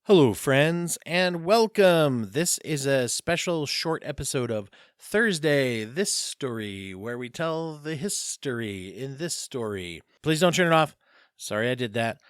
Hello, friends, and welcome. This is a special short episode of Thursday, This Story, where we tell the history in this story. Please don't turn it off. Sorry I did that.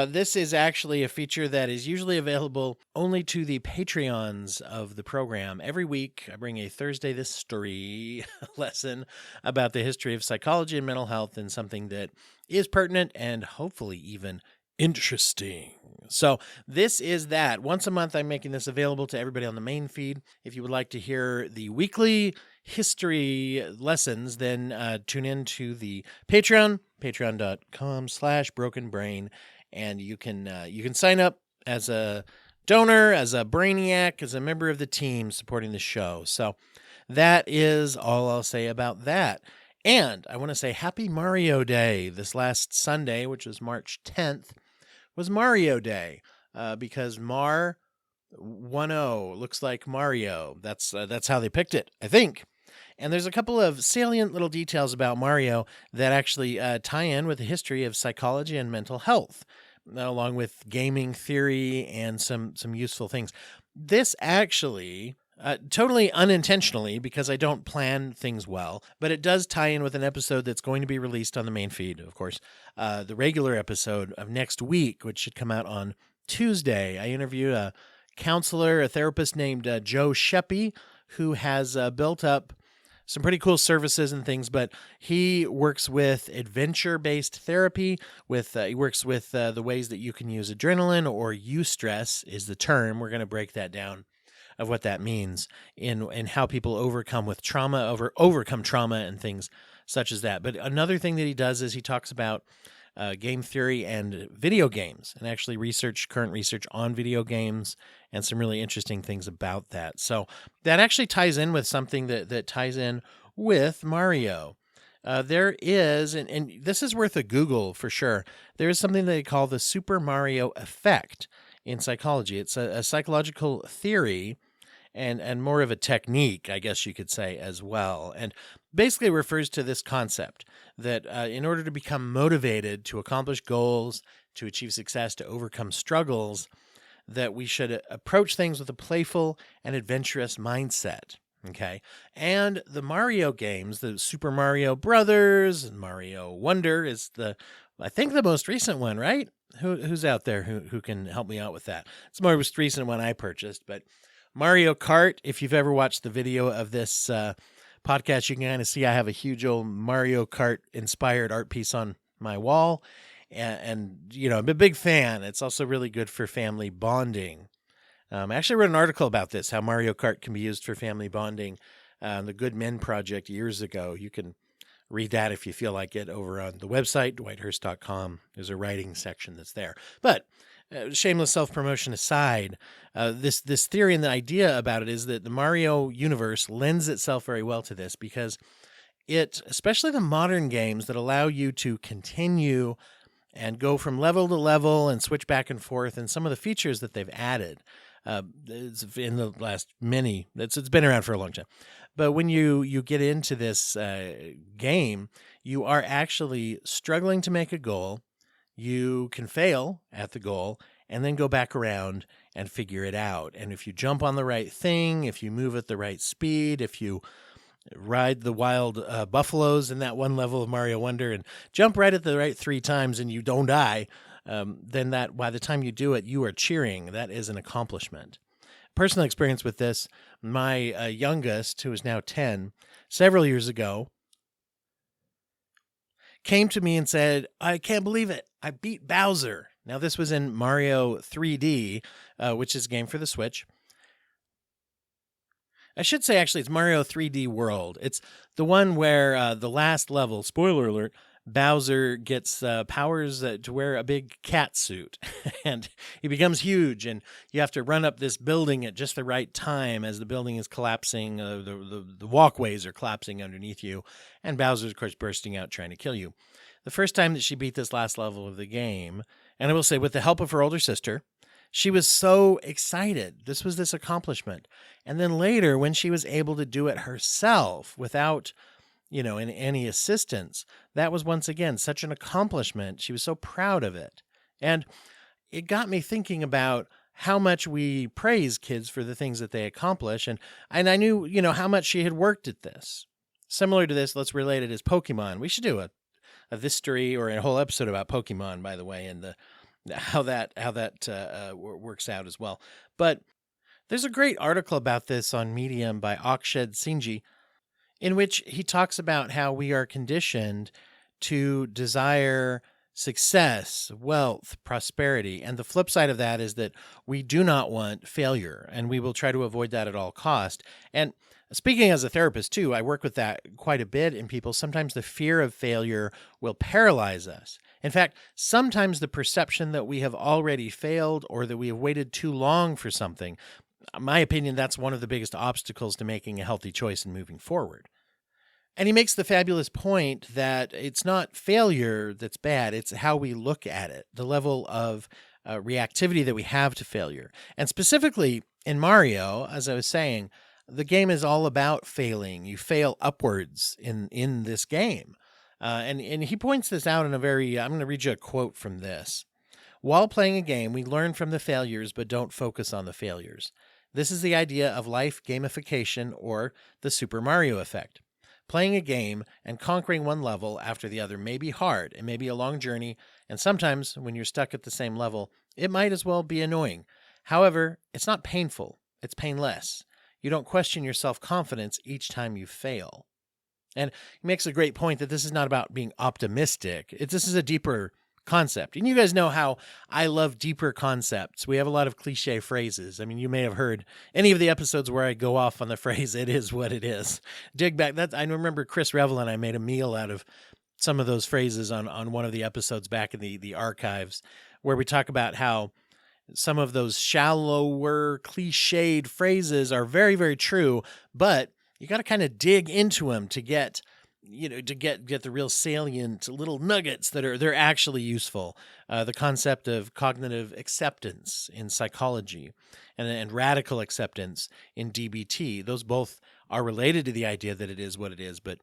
This is actually a feature that is usually available only to the Patreons of the program. Every week, I bring a Thursday This Story lesson about the history of psychology and mental health and something that is pertinent and hopefully even interesting. So this is that. Once a month, I'm making this available to everybody on the main feed. If you would like to hear the weekly history lessons, then tune in to the Patreon, patreon.com/brokenbrain. And you can sign up as a donor, as a brainiac, as a member of the team supporting the show. So that is all I'll say about that. And I want to say Happy Mario Day. This last Sunday, which was March 10th, was Mario Day because Mar 10 looks like Mario. That's how they picked it, I think. And there's a couple of salient little details about Mario that actually tie in with the history of psychology and mental health, along with gaming theory and some useful things. This actually, totally unintentionally, because I don't plan things well, but it does tie in with an episode that's going to be released on the main feed, of course. The regular episode of next week, which should come out on Tuesday. I interviewed a counselor, a therapist named Joe Sheppy, who has built up some pretty cool services and things, but he works with adventure-based therapy. He works with the ways that you can use adrenaline, or eustress is the term. We're going to break that down of what that means in how people overcome trauma and things such as that. But another thing that he does is he talks about game theory and video games, and actually current research on video games and some really interesting things about that. So that actually ties in with something that ties in with Mario. There is, and this is worth a Google for sure, there is something they call the Super Mario effect in psychology. It's a psychological theory and more of a technique, I guess you could say, as well. And basically refers to this concept that in order to become motivated to accomplish goals, to achieve success, to overcome struggles, that we should approach things with a playful and adventurous mindset. Okay. And the Mario games, the Super Mario Brothers and Mario Wonder is I think the most recent one, right? Who's out there who can help me out with that? It's the most recent one I purchased, but Mario Kart, if you've ever watched the video of this podcast, you can kind of see I have a huge old Mario Kart inspired art piece on my wall. And I'm a big fan. It's also really good for family bonding. I actually wrote an article about this, how Mario Kart can be used for family bonding, the Good Men Project years ago. You can read that if you feel like it over on the website, dwighthurst.com. There's a writing section that's there. But shameless self-promotion aside, this theory and the idea about it is that the Mario universe lends itself very well to this, because especially the modern games that allow you to continue and go from level to level and switch back and forth, and some of the features that they've added in the last it's been around for a long time. But when you get into this game, you are actually struggling to make a goal. You can fail at the goal and then go back around and figure it out. And if you jump on the right thing, if you move at the right speed, if you ride the wild buffaloes in that one level of Mario Wonder and jump right at the right 3 times and you don't die, then that by the time you do it, you are cheering. That is an accomplishment. Personal experience with this, my youngest, who is now 10, several years ago, came to me and said, "I can't believe it. I beat Bowser." Now, this was in Mario 3D, which is a game for the Switch. I should say, actually, it's Mario 3D World. It's the one where the last level, spoiler alert, Bowser gets powers to wear a big cat suit, and he becomes huge, and you have to run up this building at just the right time as the building is collapsing. The walkways are collapsing underneath you, and Bowser's, of course, bursting out trying to kill you. The first time that she beat this last level of the game, and I will say with the help of her older sister, she was so excited. This was this accomplishment. And then later, when she was able to do it herself without in any assistance, that was once again such an accomplishment. She was so proud of it. And it got me thinking about how much we praise kids for the things that they accomplish. And I knew, how much she had worked at this. Similar to this, let's relate it as Pokemon. We should do a Thistory or a whole episode about Pokemon, by the way, and how that works out as well. But there's a great article about this on Medium by Akshed Sinji, in which he talks about how we are conditioned to desire success, wealth, prosperity. And the flip side of that is that we do not want failure, and we will try to avoid that at all cost. And speaking as a therapist too, I work with that quite a bit in people. Sometimes the fear of failure will paralyze us. In fact, sometimes the perception that we have already failed or that we have waited too long for something, in my opinion, that's one of the biggest obstacles to making a healthy choice and moving forward. And he makes the fabulous point that it's not failure that's bad, it's how we look at it, the level of reactivity that we have to failure. And specifically in Mario, as I was saying, the game is all about failing. You fail upwards in this game. And he points this out in I'm going to read you a quote from this. While playing a game, we learn from the failures, but don't focus on the failures. This is the idea of life gamification, or the Super Mario effect. Playing a game and conquering one level after the other may be hard. It may be a long journey, and sometimes when you're stuck at the same level, it might as well be annoying. However, it's not painful. It's painless. You don't question your self-confidence each time you fail. And he makes a great point that this is not about being optimistic. This is a deeper concept. And you guys know how I love deeper concepts. We have a lot of cliche phrases. I mean, you may have heard any of the episodes where I go off on the phrase, it is what it is. Dig back. I remember Chris Revel and I made a meal out of some of those phrases on one of the episodes back in the archives, where we talk about how some of those shallower, cliched phrases are very, very true, but you got to kind of dig into them to get the real salient little nuggets they're actually useful. The concept of cognitive acceptance in psychology and radical acceptance in DBT, those both are related to the idea that it is what it is, but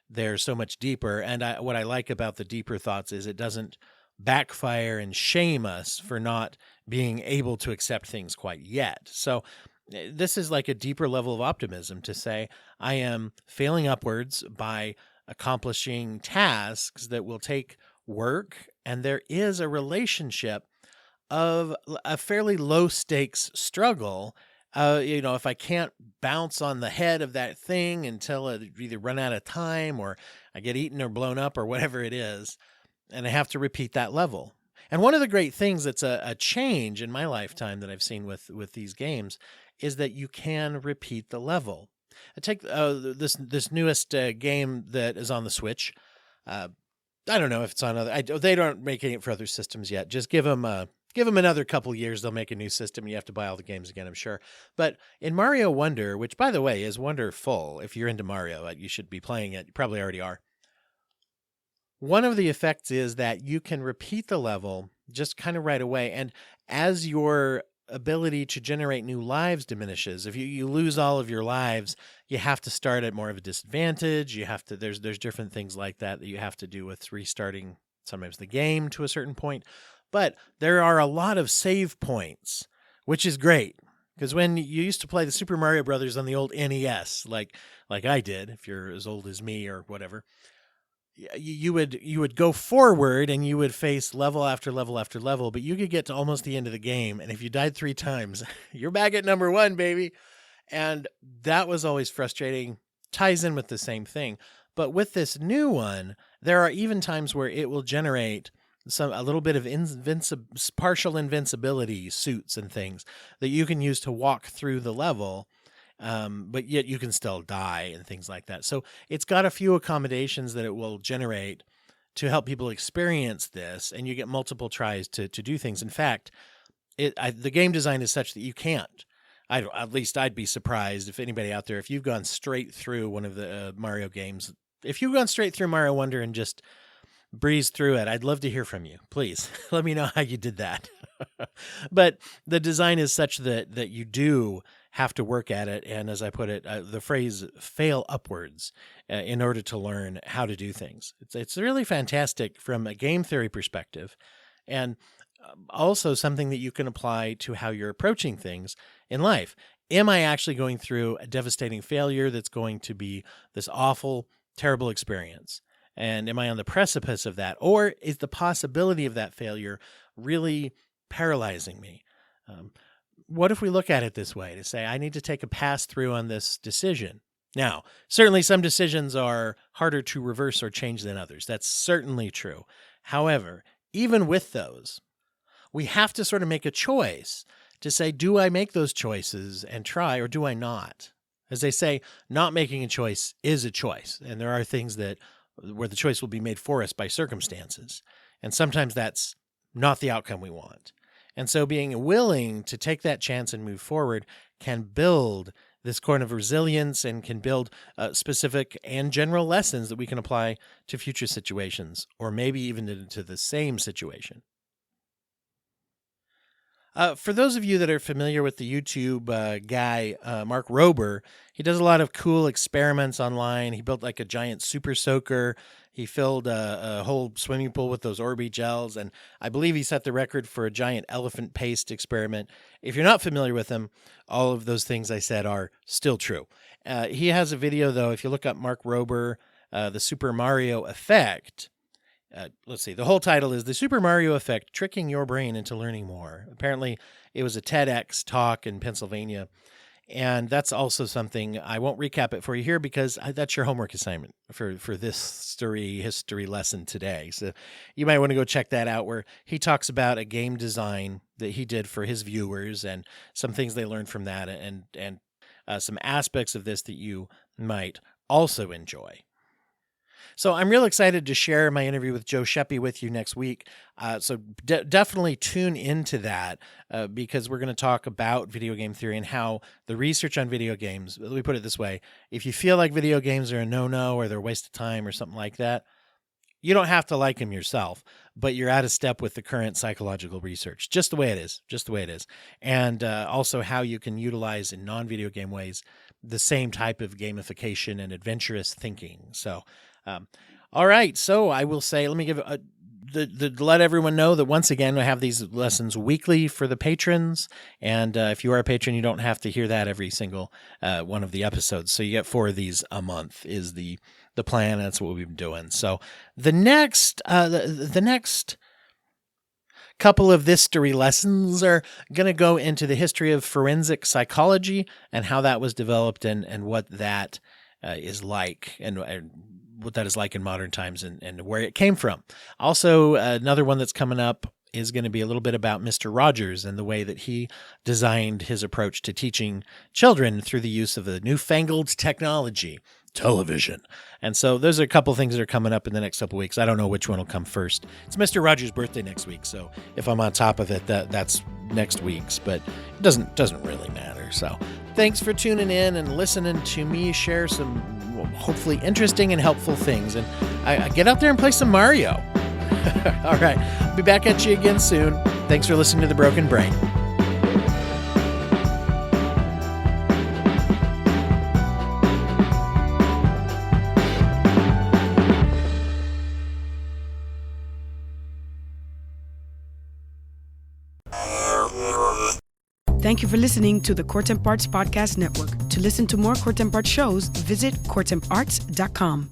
they're so much deeper. And what I like about the deeper thoughts is it doesn't backfire and shame us for not being able to accept things quite yet. So this is like a deeper level of optimism to say, I am failing upwards by accomplishing tasks that will take work, and there is a relationship of a fairly low stakes struggle. If I can't bounce on the head of that thing until I either run out of time or I get eaten or blown up or whatever it is, and I have to repeat that level. And one of the great things that's a change in my lifetime that I've seen with these games is that you can repeat the level. I take this newest game that is on the Switch. I don't know if it's on they don't make it for other systems yet. Just give them another couple years, they'll make a new system. You have to buy all the games again, I'm sure. But in Mario Wonder, which by the way is wonderful, if you're into Mario, you should be playing it. You probably already are. One of the effects is that you can repeat the level just kind of right away. And as your ability to generate new lives diminishes, if you lose all of your lives, you have to start at more of a disadvantage. You have to, there's different things like that you have to do with restarting sometimes the game to a certain point. But there are a lot of save points, which is great. Because when you used to play the Super Mario Brothers on the old NES, like I did, if you're as old as me or whatever, you would go forward and you would face level after level after level, but you could get to almost the end of the game, and if you died 3 times, you're back at number 1, baby. And that was always frustrating. Ties in with the same thing. But with this new one, there are even times where it will generate a little bit of partial invincibility suits and things that you can use to walk through the level. But yet you can still die and things like that. So it's got a few accommodations that it will generate to help people experience this, and you get multiple tries to do things. In fact, the game design is such that you can't. At least I'd be surprised if anybody out there, if you've gone straight through one of the Mario games, if you've gone straight through Mario Wonder and just breeze through it, I'd love to hear from you. Please let me know how you did that. But the design is such that you do have to work at it. And as I put it, the phrase fail upwards in order to learn how to do things. It's really fantastic from a game theory perspective. And also something that you can apply to how you're approaching things in life. Am I actually going through a devastating failure that's going to be this awful, terrible experience? And am I on the precipice of that? Or is the possibility of that failure really paralyzing me? What if we look at it this way, to say, I need to take a pass through on this decision? Now, certainly some decisions are harder to reverse or change than others. That's certainly true. However, even with those, we have to sort of make a choice to say, do I make those choices and try, or do I not? As they say, not making a choice is a choice. And there are things where the choice will be made for us by circumstances. And sometimes that's not the outcome we want. And so being willing to take that chance and move forward can build this kind of resilience and can build specific and general lessons that we can apply to future situations, or maybe even to the same situation. For those of you that are familiar with the YouTube guy, Mark Rober, he does a lot of cool experiments online. He built like a giant super soaker. He filled a whole swimming pool with those Orby gels, and I believe he set the record for a giant elephant paste experiment. If you're not familiar with him, all of those things I said are still true. He has a video, though, if you look up Mark Rober, the Super Mario Effect. Let's see, the whole title is The Super Mario Effect, Tricking Your Brain into Learning More. Apparently, it was a TEDx talk in Pennsylvania, and that's also something, I won't recap it for you here because that's your homework assignment for this history lesson today. So you might want to go check that out, where he talks about a game design that he did for his viewers and some things they learned from that, and some aspects of this that you might also enjoy. So I'm real excited to share my interview with Joe Sheppy with you next week. So definitely tune into that because we're going to talk about video game theory and how the research on video games, let me put it this way, if you feel like video games are a no-no or they're a waste of time or something like that, you don't have to like them yourself, but you're out of step with the current psychological research, just the way it is, And also how you can utilize in non-video game ways the same type of gamification and adventurous thinking. So, all right. So I will say, let me give let everyone know that once again, I have these lessons weekly for the patrons. And if you are a patron, you don't have to hear that every single one of the episodes. So you get 4 of these a month is the plan. That's what we've been doing. So the next couple of Thistory lessons are going to go into the history of forensic psychology and how that was developed and what that is like and what that is like in modern times and where it came from. Also, another one that's coming up is going to be a little bit about Mr. Rogers and the way that he designed his approach to teaching children through the use of the newfangled technology, television. And so those are a couple things that are coming up in the next couple of weeks. I don't know which one will come first. It's Mr. Rogers' birthday next week, so if I'm on top of it, that's next week's, but it doesn't really matter. So thanks for tuning in and listening to me share some hopefully interesting and helpful things. And I get out there and play some Mario. All right. I'll be back at you again soon. Thanks for listening to The Broken Brain. Thank you for listening to the Court Arts Podcast Network. To listen to more Court Arts shows, visit courtemparts.com.